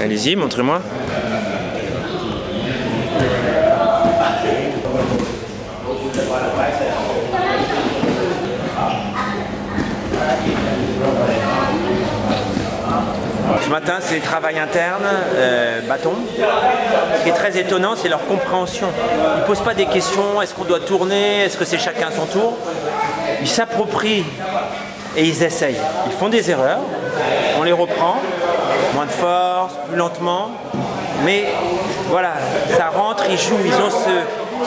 Allez-y, montrez-moi. Ce matin, c'est travail interne, bâton. Ce qui est très étonnant, c'est leur compréhension. Ils ne posent pas des questions, est-ce qu'on doit tourner, est-ce que c'est chacun son tour. Ils s'approprient et ils essayent. Ils font des erreurs, on les reprend, moins de force, plus lentement. Mais voilà, ça rentre, ils jouent, ils ont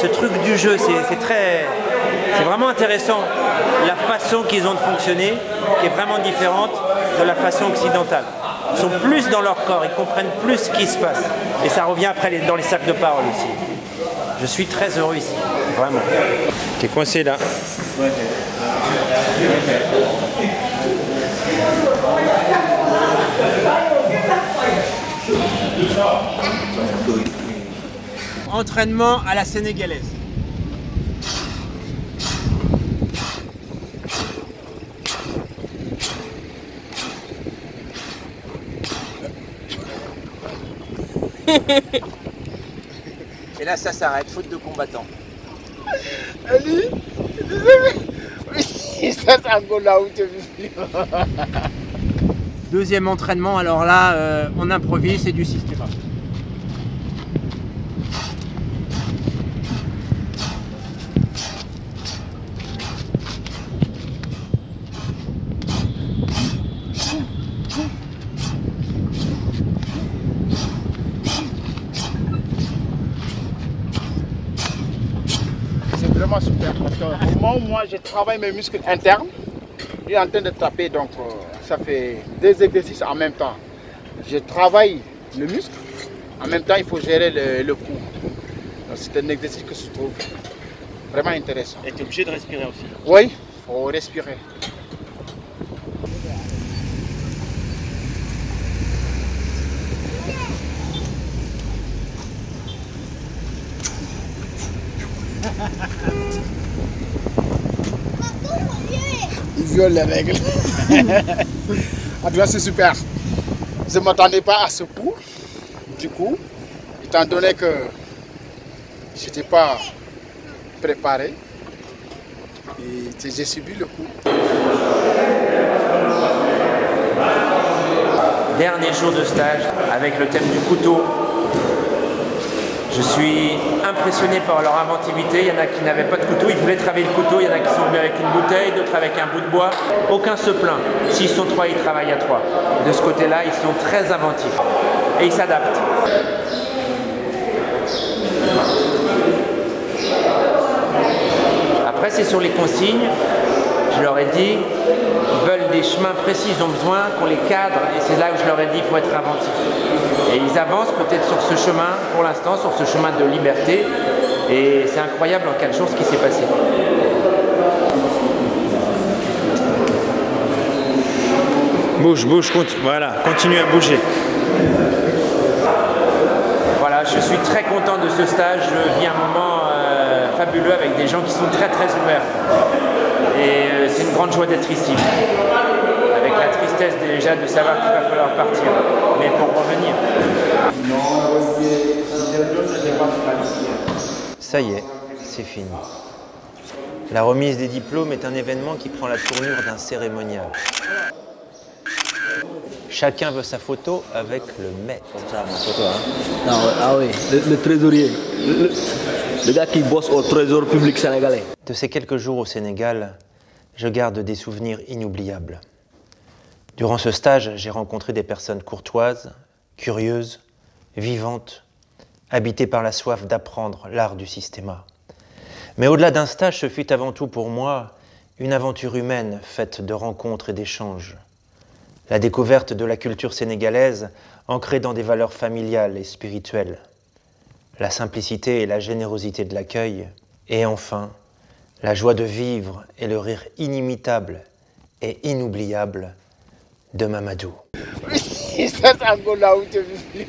ce truc du jeu. C'est vraiment intéressant, la façon qu'ils ont de fonctionner, qui est vraiment différente de la façon occidentale. Ils sont plus dans leur corps, ils comprennent plus ce qui se passe. Et ça revient après dans les sacs de parole aussi. Je suis très heureux ici, vraiment. T'es coincé là. Entraînement à la sénégalaise. Et là, ça s'arrête, faute de combattants. Ali, ça c'est Angola où tu vis. Deuxième entraînement, alors là, on improvise, c'est du système. C'est vraiment super parce que au moment où moi je travaille mes muscles internes, je suis en train de taper, donc ça fait deux exercices en même temps. Je travaille le muscle, en même temps il faut gérer le cou. C'est un exercice que je trouve vraiment intéressant. Et tu es obligé de respirer aussi. Oui, il faut respirer. Ils violent les règles. En tout cas, c'est super. Je ne m'attendais pas à ce coup. Du coup, étant donné que je n'étais pas préparé, et j'ai subi le coup. Dernier jour de stage avec le thème du couteau. Je suis impressionné par leur inventivité. Il y en a qui n'avaient pas de couteau, ils voulaient travailler le couteau. Il y en a qui sont venus avec une bouteille, d'autres avec un bout de bois. Aucun se plaint. S'ils sont trois, ils travaillent à trois. De ce côté-là, ils sont très inventifs. Et ils s'adaptent. Après, c'est sur les consignes. Je leur ai dit, ils veulent des chemins précis, ils ont besoin qu'on les cadre. Et c'est là où je leur ai dit, il faut être inventif. Et ils avancent peut-être sur ce chemin, pour l'instant, sur ce chemin de liberté. Et c'est incroyable en 4 jours ce qui s'est passé. Bouge, bouge, voilà, continue à bouger. Voilà, je suis très content de ce stage. Je vis un moment fabuleux avec des gens qui sont très très ouverts. Et c'est une grande joie d'être ici. Avec la tristesse déjà de savoir qu'il va falloir partir. Mais pour revenir. Ça y est, c'est fini. La remise des diplômes est un événement qui prend la tournure d'un cérémonial. Chacun veut sa photo avec le maître. Ça, ma photo, hein. Non, ah oui, le trésorier. Le gars qui bosse au trésor public sénégalais. De ces quelques jours au Sénégal, je garde des souvenirs inoubliables. Durant ce stage, j'ai rencontré des personnes courtoises, curieuses, vivantes, habitées par la soif d'apprendre l'art du systéma. Mais au-delà d'un stage, ce fut avant tout pour moi une aventure humaine faite de rencontres et d'échanges. La découverte de la culture sénégalaise ancrée dans des valeurs familiales et spirituelles. La simplicité et la générosité de l'accueil. Et enfin, la joie de vivre et le rire inimitable et inoubliable de Mamadou. Oui, ça c'est Angola où tu vis.